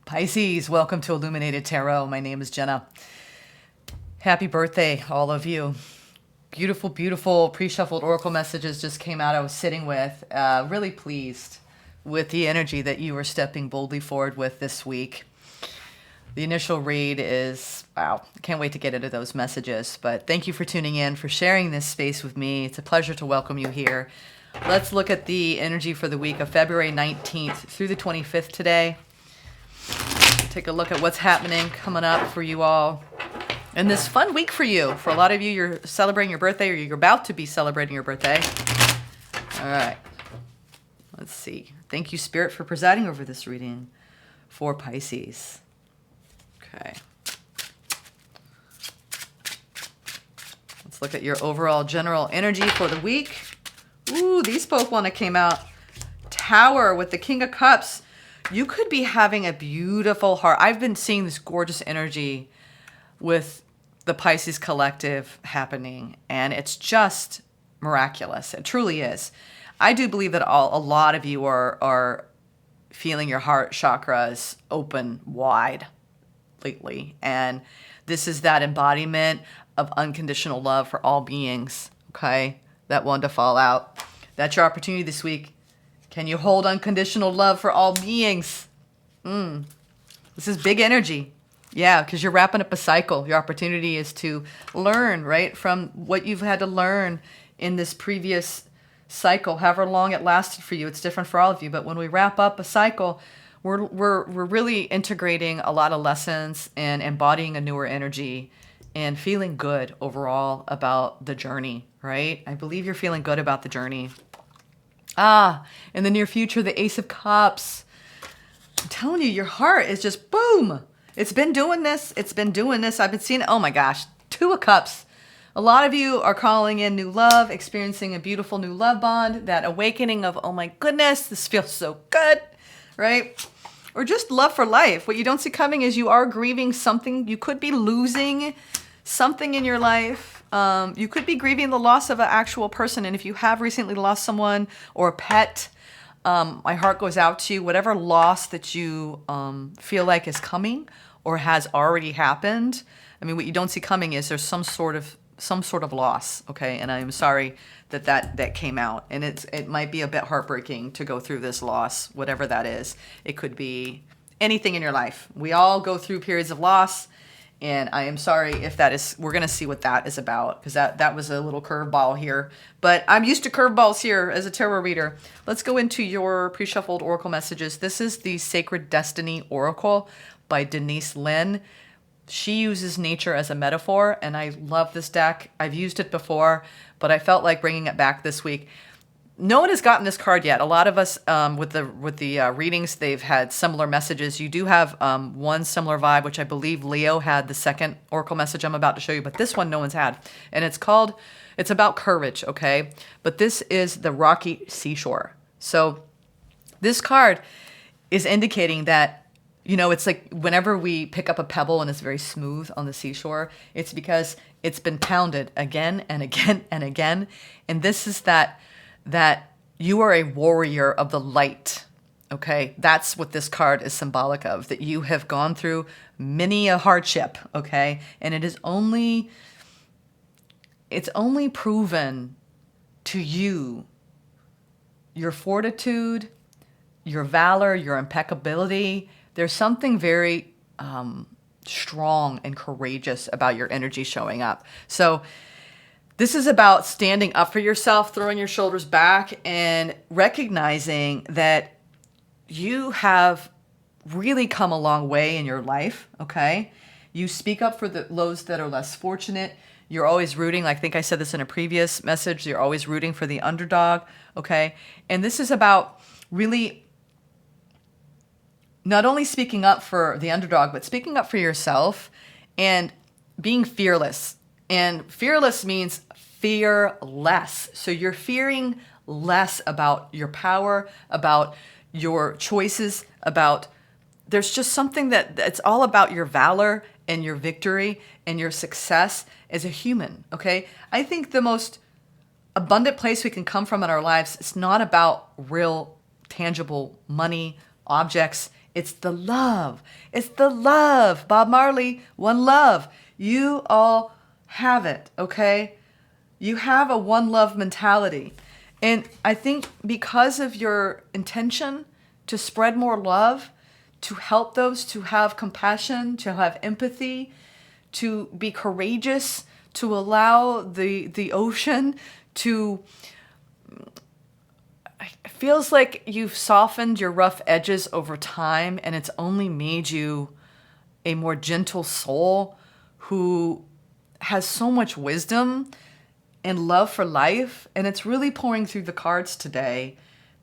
Pisces, welcome to Illuminated Tarot. My name is Jenna. Happy birthday, all of you. Beautiful, beautiful pre-shuffled oracle messages just came out I was sitting with. Really pleased with the energy that you were stepping boldly forward with this week. The initial read is, wow, can't wait to get into those messages. But thank you for tuning in, for sharing this space with me. It's a pleasure to welcome you here. Let's look at the energy for the week of February 19th through the 25th today. Take a look at what's happening coming up for you all. And this fun week for you. For a lot of you, you're celebrating your birthday or you're about to be celebrating your birthday. All right. Let's see. Thank you, Spirit, for presiding over this reading for Pisces. Okay. Let's look at your overall general energy for the week. Ooh, these both one that came out. Tower with the King of Cups. You could be having a beautiful heart. I've been seeing this gorgeous energy with the Pisces collective happening, and it's just miraculous. It truly is. I do believe that a lot of you are feeling your heart chakras open wide lately, and this is that embodiment of unconditional love for all beings, okay? That one to fall out. That's your opportunity this week. Can you hold unconditional love for all beings? This is big energy. Yeah, because you're wrapping up a cycle. Your opportunity is to learn, right, from what you've had to learn in this previous cycle, however long it lasted for you. It's different for all of you. But when we wrap up a cycle, we're really integrating a lot of lessons and embodying a newer energy and feeling good overall about the journey, right? I believe you're feeling good about the journey. In the near future, the Ace of Cups. I'm telling you, your heart is just boom. It's been doing this. It's been doing this. I've been seeing it. Oh my gosh. Two of Cups. A lot of you are calling in new love, experiencing a beautiful new love bond, that awakening of, oh my goodness, this feels so good, right? Or just love for life. What you don't see coming is you are grieving something. You could be losing something in your life. You could be grieving the loss of an actual person. And if you have recently lost someone or a pet, my heart goes out to you. Whatever loss that you feel like is coming or has already happened. I mean, what you don't see coming is there's some sort of loss, okay? And I'm sorry that came out. And it might be a bit heartbreaking to go through this loss, whatever that is. It could be anything in your life. We all go through periods of loss. And I am sorry if that is, we're going to see what that is about, because that was a little curveball here. But I'm used to curveballs here as a tarot reader. Let's go into your pre-shuffled oracle messages. This is the Sacred Destiny Oracle by Denise Lynn. She uses nature as a metaphor, and I love this deck. I've used it before, but I felt like bringing it back this week. No one has gotten this card yet. A lot of us with the readings, they've had similar messages. You do have one similar vibe, which I believe Leo had the second oracle message I'm about to show you, but this one no one's had. And it's about courage, okay? But this is the rocky seashore. So this card is indicating that, you know, it's like whenever we pick up a pebble and it's very smooth on the seashore, it's because it's been pounded again and again and again. And this is that you are a warrior of the light, okay? That's what this card is symbolic of, that you have gone through many a hardship, okay? And it's only proven to you your fortitude, your valor, your impeccability. There's something very strong and courageous about your energy showing up. So this is about standing up for yourself, throwing your shoulders back, and recognizing that you have really come a long way in your life, okay? You speak up for those that are less fortunate. You're always rooting, I think I said this in a previous message, you're always rooting for the underdog, okay? And this is about really not only speaking up for the underdog, but speaking up for yourself and being fearless. And fearless means fearless. So you're fearing less about your power, about your choices, there's just something that's all about your valor and your victory and your success as a human, okay? I think the most abundant place we can come from in our lives, it's not about real tangible money, objects. It's the love. It's the love. Bob Marley, one love. You all have it, okay? You have a one love mentality. And I think because of your intention to spread more love, to help those, to have compassion, to have empathy, to be courageous, to allow the ocean to... It feels like you've softened your rough edges over time, and it's only made you a more gentle soul who has so much wisdom and love for life. And it's really pouring through the cards today.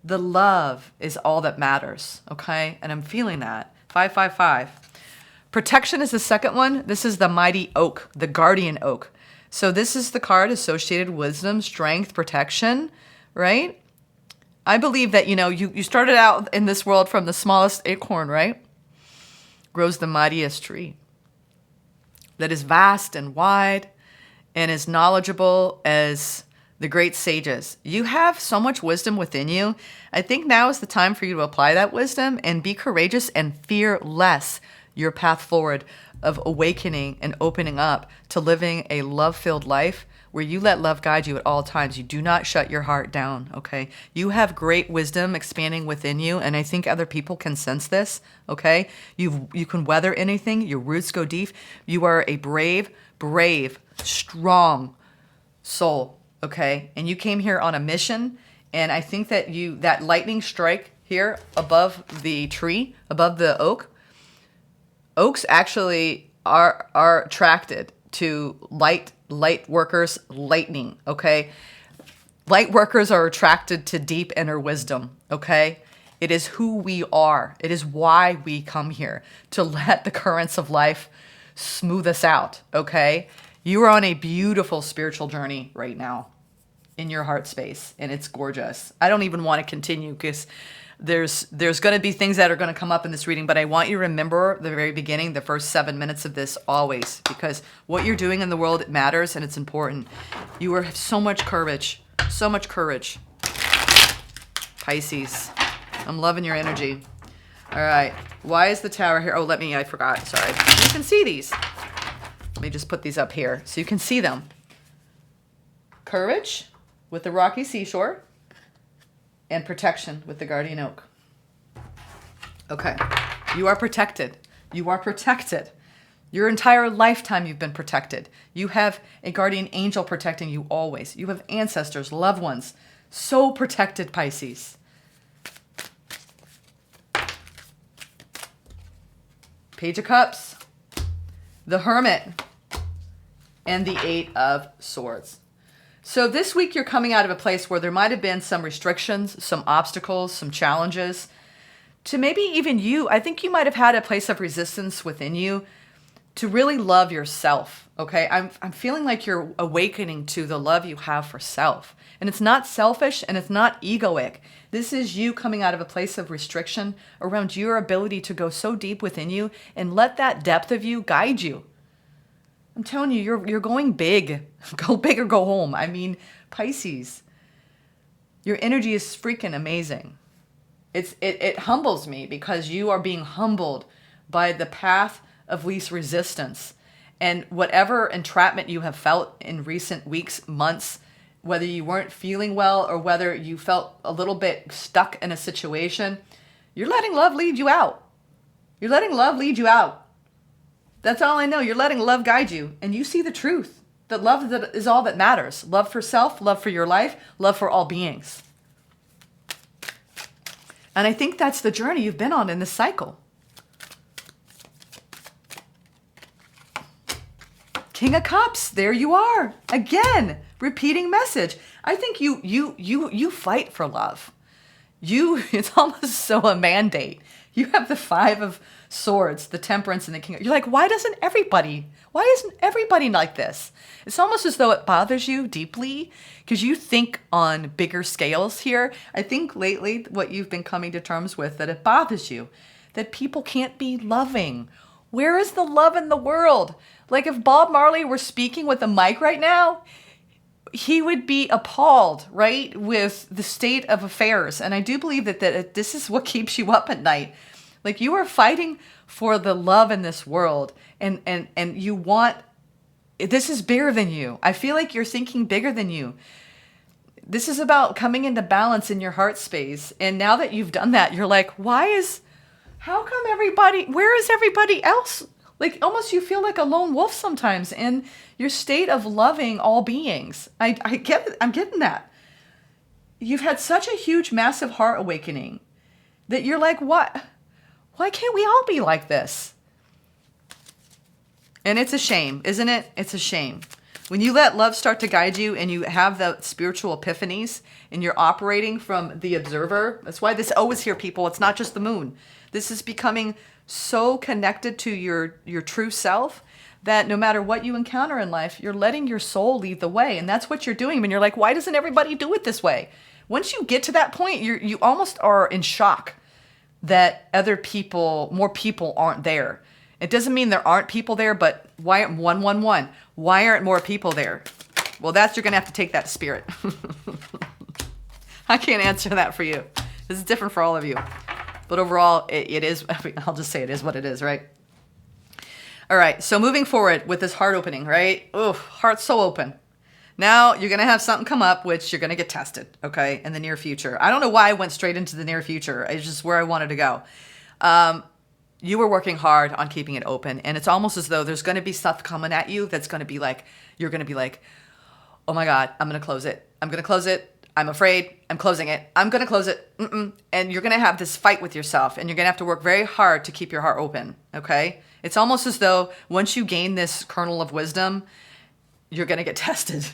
The love is all that matters, okay? And I'm feeling that. 555. Protection is the second one. This is the mighty oak, the guardian oak. So this is the card associated with wisdom, strength, protection, right? I believe that, you started out in this world from the smallest acorn, right? Grows the mightiest tree that is vast and wide and as knowledgeable as the great sages. You have so much wisdom within you. I think now is the time for you to apply that wisdom and be courageous and fear less your path forward of awakening and opening up to living a love-filled life where you let love guide you at all times. You do not shut your heart down, okay? You have great wisdom expanding within you, and I think other people can sense this, okay? You can weather anything. Your roots go deep. You are a brave, strong soul, okay? And you came here on a mission, and I think that that lightning strike here above the tree, above the oak, oaks actually are attracted to light workers, lightning, okay? Light workers are attracted to deep inner wisdom, okay? It is who we are. It is why we come here, to let the currents of life smooth us out, okay? You are on a beautiful spiritual journey right now in your heart space, and it's gorgeous. I don't even want to continue because there's going to be things that are going to come up in this reading, but I want you to remember the very beginning, the first 7 minutes of this always, because what you're doing in the world, it matters and it's important. You have so much courage, so much courage. Pisces, I'm loving your energy. All right, why is the tower here? Oh, I forgot, sorry. You can see these. Let me just put these up here so you can see them. Courage with the rocky seashore. And protection with the guardian oak. Okay, you are protected. You are protected. Your entire lifetime you've been protected. You have a guardian angel protecting you always. You have ancestors, loved ones. So protected, Pisces. Page of Cups, the Hermit, and the Eight of Swords. So this week you're coming out of a place where there might have been some restrictions, some obstacles, some challenges. To maybe even you, I think you might have had a place of resistance within you to really love yourself, okay? I'm feeling like you're awakening to the love you have for self. And it's not selfish and it's not egoic. This is you coming out of a place of restriction around your ability to go so deep within you and let that depth of you guide you. I'm telling you, you're going big. Go big or go home. I mean, Pisces, your energy is freaking amazing. It humbles me because you are being humbled by the path of least resistance. And whatever entrapment you have felt in recent weeks, months, whether you weren't feeling well or whether you felt a little bit stuck in a situation, you're letting love lead you out. You're letting love lead you out. That's all I know. You're letting love guide you. And you see the truth. That love is all that matters. Love for self, love for your life, love for all beings. And I think that's the journey you've been on in this cycle. King of Cups, there you are. Again, repeating message. I think you fight for love. It's almost so a mandate. You have the Five of Swords, the Temperance, and the King. You're like, why isn't everybody like this? It's almost as though it bothers you deeply because you think on bigger scales here. I think lately what you've been coming to terms with, that it bothers you, that people can't be loving. Where is the love in the world? Like if Bob Marley were speaking with a mic right now, he would be appalled, right, with the state of affairs. And I do believe that this is what keeps you up at night. Like you are fighting for the love in this world, and you want, this is bigger than you. I feel like you're thinking bigger than you. This is about coming into balance in your heart space. And now that you've done that, you're like, how come where is everybody else? Like almost you feel like a lone wolf sometimes in your state of loving all beings. I get it. I'm getting that. You've had such a huge, massive heart awakening that you're like, what? Why can't we all be like this? And it's a shame, isn't it? It's a shame. When you let love start to guide you and you have the spiritual epiphanies and you're operating from the observer, that's why this O is here, people. It's not just the moon. This is becoming so connected to your true self that no matter what you encounter in life, you're letting your soul lead the way. And that's what you're doing when you're like, why doesn't everybody do it this way? Once you get to that point, you almost are in shock that more people aren't there. It doesn't mean there aren't people there, but why aren't 111? Why aren't more people there? Well, you're going to have to take that to spirit. I can't answer that for you. This is different for all of you. But overall, it is, I'll just say it is what it is, right? All right, so moving forward with this heart opening, right? Oh, heart's so open. Now you're going to have something come up, which you're going to get tested, okay, in the near future. I don't know why I went straight into the near future. It's just where I wanted to go. You were working hard on keeping it open, and it's almost as though there's going to be stuff coming at you that's going to be like, you're going to be like, oh my God, I'm going to close it. I'm going to close it. I'm afraid. I'm closing it. I'm going to close it. And you're going to have this fight with yourself, and you're going to have to work very hard to keep your heart open, okay? It's almost as though once you gain this kernel of wisdom, you're going to get tested.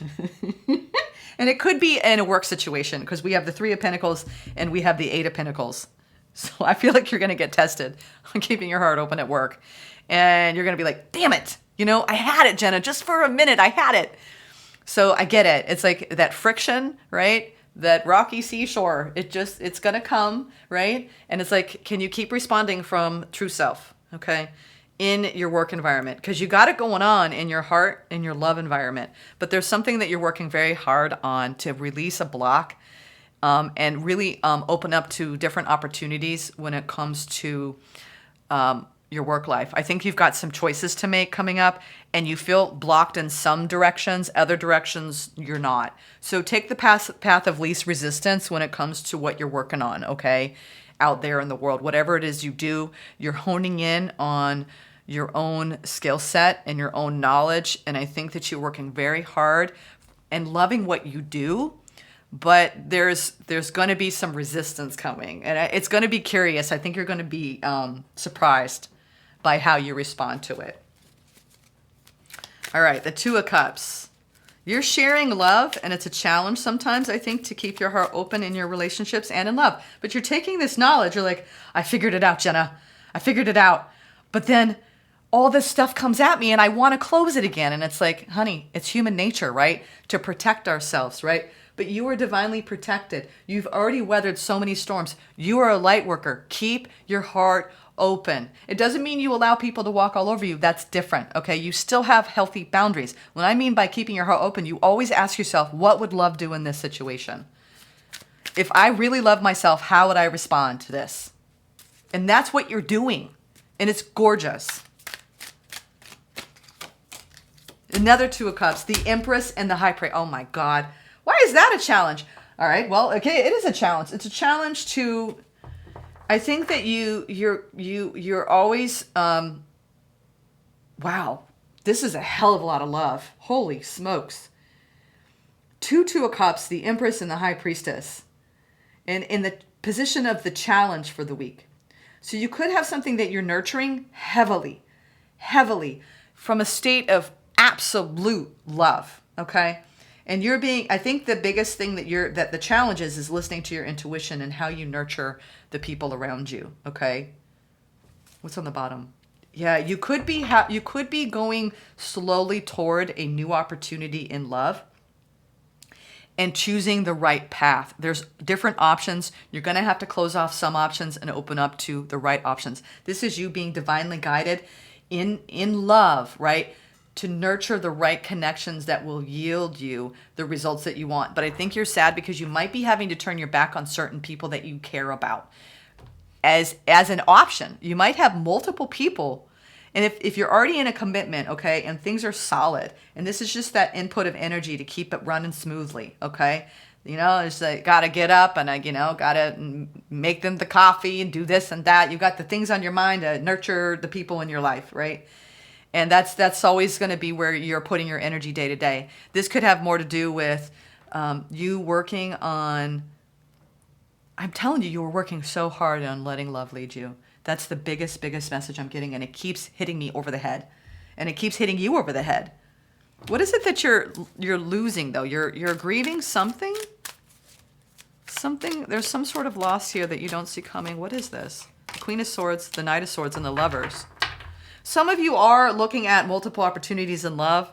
And it could be in a work situation because we have the Three of Pentacles and we have the Eight of Pentacles. So I feel like you're going to get tested on keeping your heart open at work. And you're going to be like, damn it. I had it, Jenna. Just for a minute, I had it. So I get it. It's like that friction, right? That rocky seashore. It's going to come, right? And it's like, can you keep responding from true self, okay? In your work environment, because you got it going on in your heart, in your love environment. But there's something that you're working very hard on to release a block and really open up to different opportunities when it comes to your work life. I think you've got some choices to make coming up, and you feel blocked in some directions, other directions you're not. So take the path of least resistance when it comes to what you're working on, okay? Out there in the world, whatever it is you do, you're honing in on your own skill set and your own knowledge. And I think that you're working very hard and loving what you do, but there's going to be some resistance coming, and it's going to be curious. I think you're going to be surprised by how you respond to it. All right, the Two of Cups. You're sharing love, and it's a challenge sometimes, I think, to keep your heart open in your relationships and in love. But you're taking this knowledge. You're like, I figured it out, Jenna. I figured it out. But then all this stuff comes at me and I want to close it again. And it's like, honey, it's human nature, right? To protect ourselves, right? But you are divinely protected. You've already weathered so many storms. You are a light worker. Keep your heart open. It doesn't mean you allow people to walk all over you. That's different, okay? You still have healthy boundaries. What I mean by keeping your heart open, you always ask yourself, what would love do in this situation? If I really love myself, how would I respond to this? And that's what you're doing. And it's gorgeous. Another Two of Cups, the Empress and the High Priest. Oh my God. Why is that a challenge? All right. Well, okay, it is a challenge. It's a challenge to, I think that you're always, wow, this is a hell of a lot of love. Holy smokes. Two of Cups, the Empress and the High Priestess. And in the position of the challenge for the week. So you could have something that you're nurturing heavily from a state of absolute love, okay? And you're being, I think the biggest thing that the challenge is listening to your intuition and how you nurture the people around you, okay? What's on the bottom? Yeah, you could be going slowly toward a new opportunity in love and choosing the right path. There's different options. You're going to have to close off some options and open up to the right options. This is you being divinely guided in love, right? To nurture the right connections that will yield you the results that you want. But I think you're sad because you might be having to turn your back on certain people that you care about. as an option. You might have multiple people. And if you're already in a commitment, okay, and things are solid, and this is just that input of energy to keep it running smoothly, okay? You know, it's like, gotta get up and gotta make them the coffee and do this and that. You got the things on your mind to nurture the people in your life, right? And that's always going to be where you're putting your energy day to day. This could have more to do with you working on, I'm telling you, you were working so hard on letting love lead you. That's the biggest message I'm getting, and it keeps hitting me over the head. And it keeps hitting you over the head. What is it that you're losing, though? You're grieving something? There's some sort of loss here that you don't see coming. What is this? The Queen of Swords, the Knight of Swords, and the Lovers. Some of you are looking at multiple opportunities in love,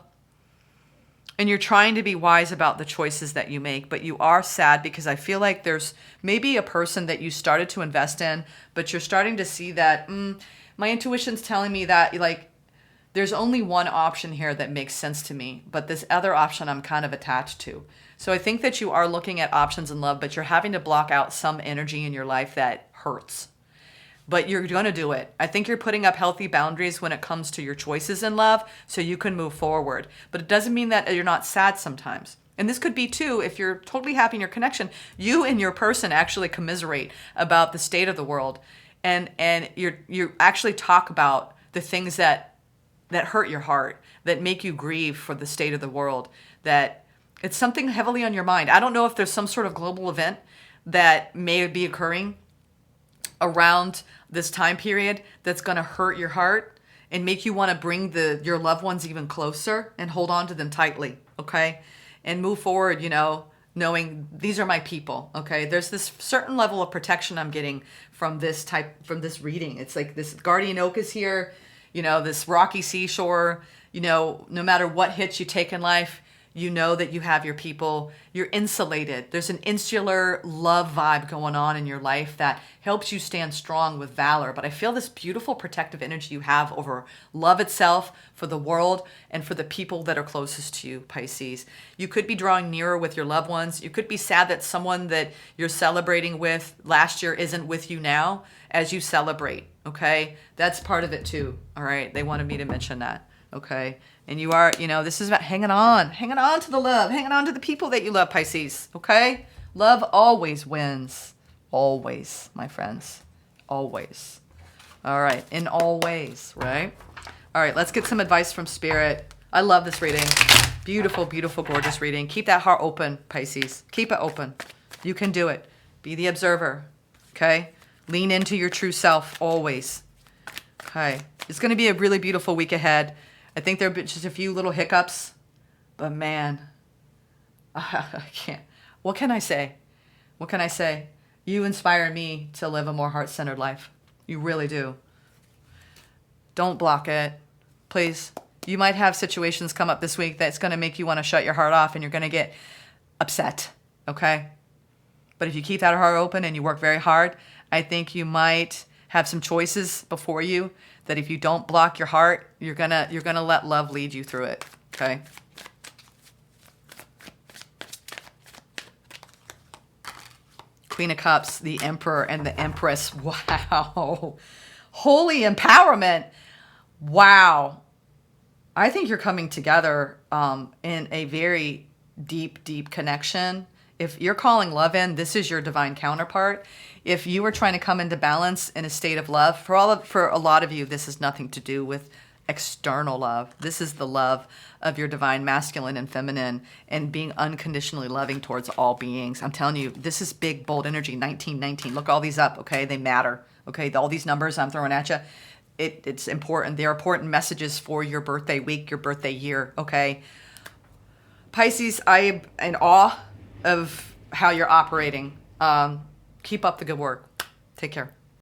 and you're trying to be wise about the choices that you make, but you are sad because I feel like there's maybe a person that you started to invest in, but you're starting to see that, my intuition's telling me that, like, there's only one option here that makes sense to me, but this other option I'm kind of attached to. So I think that you are looking at options in love, but you're having to block out some energy in your life that hurts. But you're going to do it. I think you're putting up healthy boundaries when it comes to your choices in love so you can move forward. But it doesn't mean that you're not sad sometimes. And this could be too, if you're totally happy in your connection, you and your person actually commiserate about the state of the world. And you actually talk about the things that hurt your heart, that make you grieve for the state of the world, that it's something heavily on your mind. I don't know if there's some sort of global event that may be occurring around this time period that's going to hurt your heart and make you want to bring your loved ones even closer and hold on to them tightly, okay? And move forward, knowing these are my people, okay? There's this certain level of protection I'm getting from this reading. It's like this guardian oak is here, this rocky seashore, no matter what hits you take in life, you know that you have your people. You're insulated. There's an insular love vibe going on in your life that helps you stand strong with valor. But I feel this beautiful protective energy you have over love itself, for the world, and for the people that are closest to you, Pisces. You could be drawing nearer with your loved ones. You could be sad that someone that you're celebrating with last year isn't with you now as you celebrate, okay? That's part of it too, all right? They wanted me to mention that, okay? And you are, this is about hanging on to the love, hanging on to the people that you love, Pisces, okay? Love always wins. Always, my friends. Always. All right, in all ways, right? All right, let's get some advice from Spirit. I love this reading. Beautiful, beautiful, gorgeous reading. Keep that heart open, Pisces. Keep it open. You can do it. Be the observer, okay? Lean into your true self always. Okay, it's going to be a really beautiful week ahead. I think there are just a few little hiccups, but man, I can't. What can I say? What can I say? You inspire me to live a more heart-centered life. You really do. Don't block it, please. You might have situations come up this week that's going to make you want to shut your heart off and you're going to get upset, okay? But if you keep that heart open and you work very hard, I think you might have some choices before you that if you don't block your heart, you're gonna let love lead you through it, okay? Queen of Cups, the Emperor, and the Empress. Wow. Holy empowerment. Wow. I think you're coming together in a very deep, deep connection. If you're calling love in, this is your divine counterpart. If you are trying to come into balance in a state of love, for a lot of you, this has nothing to do with external love. This is the love of your divine masculine and feminine and being unconditionally loving towards all beings. I'm telling you, this is big, bold energy, 1919. Look all these up, okay? They matter, okay? All these numbers I'm throwing at you, it's important. They're important messages for your birthday week, your birthday year, okay? Pisces, I am in awe of how you're operating. Keep up the good work. Take care.